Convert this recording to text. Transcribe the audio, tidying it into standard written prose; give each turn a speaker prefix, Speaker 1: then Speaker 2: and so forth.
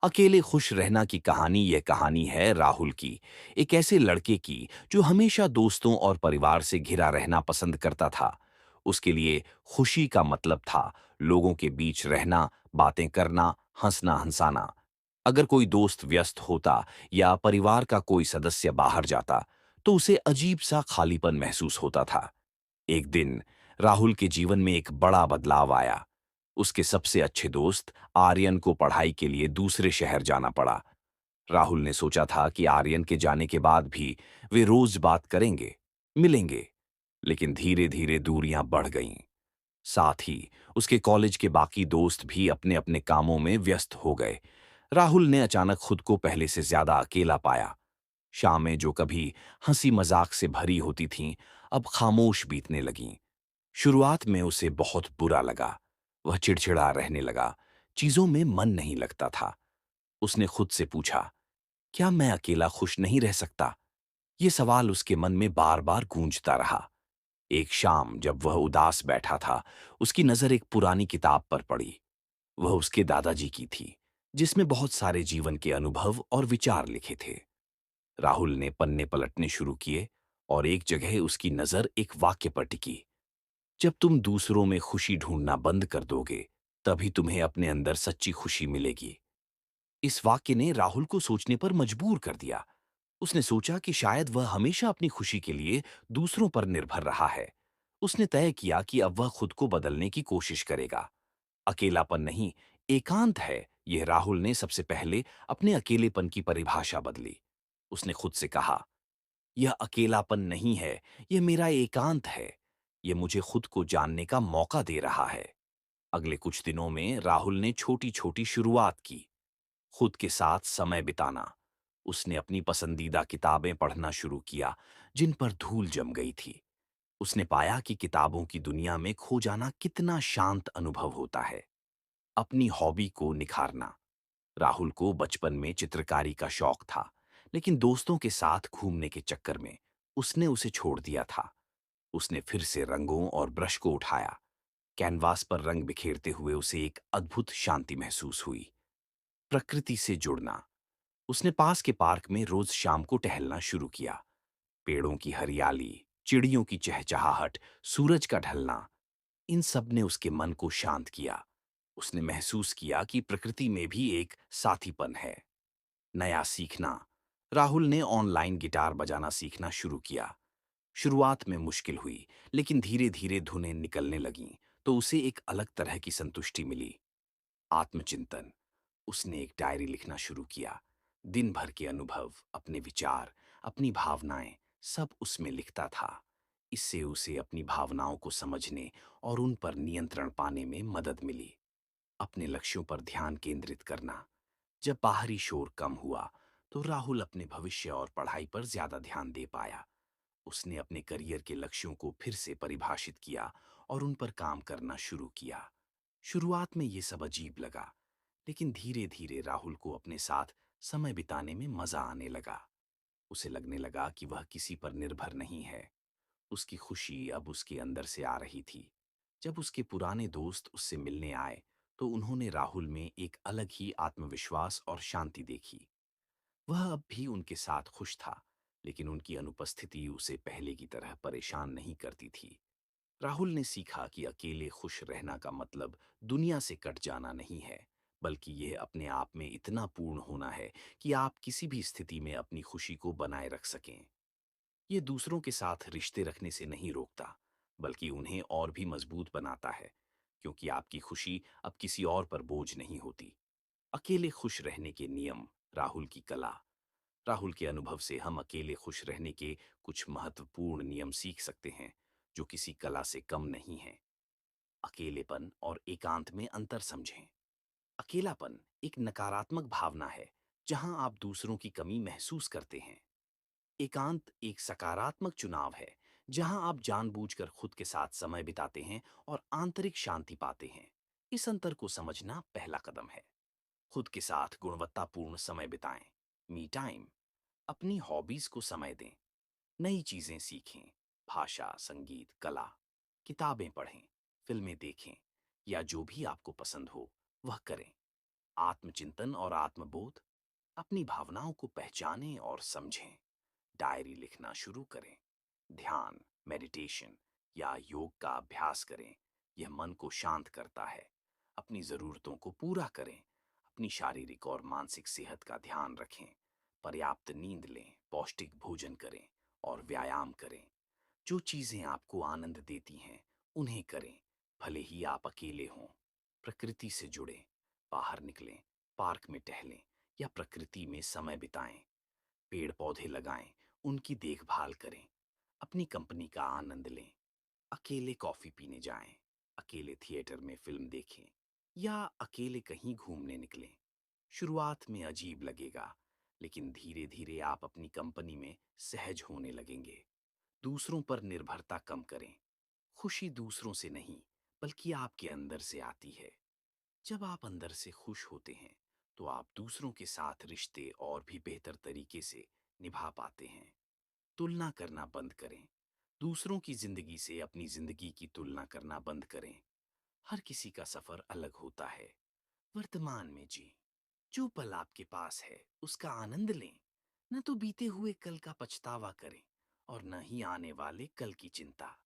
Speaker 1: अकेले खुश रहना की कहानी यह कहानी है राहुल की, एक ऐसे लड़के की जो हमेशा दोस्तों और परिवार से घिरा रहना पसंद करता था। उसके लिए खुशी का मतलब था लोगों के बीच रहना, बातें करना, हंसना हंसाना। अगर कोई दोस्त व्यस्त होता या परिवार का कोई सदस्य बाहर जाता, तो उसे अजीब सा खालीपन महसूस होता था। एक दिन राहुल के जीवन में एक बड़ा बदलाव आया। उसके सबसे अच्छे दोस्त आर्यन को पढ़ाई के लिए दूसरे शहर जाना पड़ा। राहुल ने सोचा था कि आर्यन के जाने के बाद भी वे रोज बात करेंगे, मिलेंगे। लेकिन धीरे धीरे दूरियां बढ़ गईं। साथ ही उसके कॉलेज के बाकी दोस्त भी अपने अपने कामों में व्यस्त हो गए। राहुल ने अचानक खुद को पहले से ज्यादा अकेला पाया। शामें जो कभी हंसी मजाक से भरी होती थीं, अब खामोश बीतने लगीं। शुरुआत में उसे बहुत बुरा लगा। वह चिड़चिड़ा रहने लगा, चीजों में मन नहीं लगता था। उसने खुद से पूछा, क्या मैं अकेला खुश नहीं रह सकता? ये सवाल उसके मन में बार बार गूंजता रहा। एक शाम जब वह उदास बैठा था, उसकी नजर एक पुरानी किताब पर पड़ी। वह उसके दादाजी की थी, जिसमें बहुत सारे जीवन के अनुभव और विचार लिखे थे। राहुल ने पन्ने पलटने शुरू किए और एक जगह उसकी नजर एक वाक्य पर टिकी। जब तुम दूसरों में खुशी ढूंढना बंद कर दोगे, तभी तुम्हें अपने अंदर सच्ची खुशी मिलेगी। इस वाक्य ने राहुल को सोचने पर मजबूर कर दिया। उसने सोचा कि शायद वह हमेशा अपनी खुशी के लिए दूसरों पर निर्भर रहा है। उसने तय किया कि अब वह खुद को बदलने की कोशिश करेगा। अकेलापन नहीं, एकांत है, यह राहुल ने सबसे पहले अपने अकेलेपन की परिभाषा बदली। उसने खुद से कहा, यह अकेलापन नहीं है, यह मेरा एकांत है। यह मुझे खुद को जानने का मौका दे रहा है। अगले कुछ दिनों में राहुल ने छोटी छोटी शुरुआत की। खुद के साथ समय बिताना। उसने अपनी पसंदीदा किताबें पढ़ना शुरू किया, जिन पर धूल जम गई थी। उसने पाया कि किताबों की दुनिया में खो जाना कितना शांत अनुभव होता है। अपनी हॉबी को निखारना। राहुल को बचपन में चित्रकारी का शौक था, लेकिन दोस्तों के साथ घूमने के चक्कर में उसने उसे छोड़ दिया था। उसने फिर से रंगों और ब्रश को उठाया। कैनवास पर रंग बिखेरते हुए उसे एक अद्भुत शांति महसूस हुई। प्रकृति से जुड़ना। उसने पास के पार्क में रोज शाम को टहलना शुरू किया। पेड़ों की हरियाली, चिड़ियों की चहचहाहट, सूरज का ढलना, इन सब ने उसके मन को शांत किया। उसने महसूस किया कि प्रकृति में भी एक साथीपन है। नया सीखना। राहुल ने ऑनलाइन गिटार बजाना सीखना शुरू किया। शुरुआत में मुश्किल हुई, लेकिन धीरे धीरे धुनें निकलने लगीं, तो उसे एक अलग तरह की संतुष्टि मिली। आत्मचिंतन। उसने एक डायरी लिखना शुरू किया। दिन भर के अनुभव, अपने विचार, अपनी भावनाएं, सब उसमें लिखता था। इससे उसे अपनी भावनाओं को समझने और उन पर नियंत्रण पाने में मदद मिली। अपने लक्ष्यों पर ध्यान केंद्रित करना। जब बाहरी शोर कम हुआ, तो राहुल अपने भविष्य और पढ़ाई पर ज्यादा ध्यान दे पाया। उसने अपने करियर के लक्ष्यों को फिर से परिभाषित किया और उन पर काम करना शुरू किया। शुरुआत में ये सब अजीब लगा, लेकिन धीरे धीरे राहुल को अपने साथ समय बिताने में मजा आने लगा। उसे लगने लगा कि वह किसी पर निर्भर नहीं है। उसकी खुशी अब उसके अंदर से आ रही थी। जब उसके पुराने दोस्त उससे मिलने आए, तो उन्होंने राहुल में एक अलग ही आत्मविश्वास और शांति देखी। वह अब भी उनके साथ खुश था, लेकिन उनकी अनुपस्थिति उसे पहले की तरह परेशान नहीं करती थी। राहुल ने सीखा कि अकेले खुश रहना का मतलब दुनिया से कट जाना नहीं है, बल्कि यह अपने आप में इतना पूर्ण होना है कि आप किसी भी स्थिति में अपनी खुशी को बनाए रख सकें। ये दूसरों के साथ रिश्ते रखने से नहीं रोकता, बल्कि उन्हें और भी मजबूत बनाता है, क्योंकि आपकी खुशी अब किसी और पर बोझ नहीं होती। अकेले खुश रहने के नियम। राहुल की कला। राहुल के अनुभव से हम अकेले खुश रहने के कुछ महत्वपूर्ण नियम सीख सकते हैं, जो किसी कला से कम नहीं हैं। अकेलेपन और एकांत में अंतर समझें। अकेलापन एक नकारात्मक भावना है, जहां आप दूसरों की कमी महसूस करते हैं। एकांत एक सकारात्मक चुनाव है, जहां आप जानबूझकर खुद के साथ समय बिताते हैं और आंतरिक शांति पाते हैं। इस अंतर को समझना पहला कदम है। खुद के साथ गुणवत्तापूर्ण समय बिताएं। Me time. अपनी हॉबीज को समय दें। नई चीजें सीखें। भाषा, संगीत, कला। किताबें पढ़ें, फिल्में देखें, या जो भी आपको पसंद हो वह करें। आत्मचिंतन और आत्मबोध। अपनी भावनाओं को पहचानें और समझें। डायरी लिखना शुरू करें। ध्यान, मेडिटेशन या योग का अभ्यास करें। यह मन को शांत करता है। अपनी ज़रूरतों को पूरा करें। अपनी शारीरिक और मानसिक सेहत का ध्यान रखें। पर्याप्त नींद लें, पौष्टिक भोजन करें और व्यायाम करें। जो चीज़ें आपको आनंद देती हैं, उन्हें करें, भले ही आप अकेले हों। प्रकृति से जुड़ें, बाहर निकलें, पार्क में टहलें या प्रकृति में समय बिताएं। पेड़ पौधे लगाएं, उनकी देखभाल करें। अपनी कंपनी का आनंद लें। अकेले कॉफी पीने जाएं, अकेले थिएटर में फिल्म देखें या अकेले कहीं घूमने निकलें। शुरुआत में अजीब लगेगा, लेकिन धीरे धीरे आप अपनी कंपनी में सहज होने लगेंगे। दूसरों पर निर्भरता कम करें। खुशी दूसरों से नहीं, बल्कि आपके अंदर से आती है। जब आप अंदर से खुश होते हैं, तो आप दूसरों के साथ रिश्ते और भी बेहतर तरीके से निभा पाते हैं। तुलना करना बंद करें। दूसरों की जिंदगी से अपनी जिंदगी की तुलना करना बंद करें। हर किसी का सफर अलग होता है। वर्तमान में जी, जो पल आपके पास है उसका आनंद लें। न तो बीते हुए कल का पछतावा करें और न ही आने वाले कल की चिंता।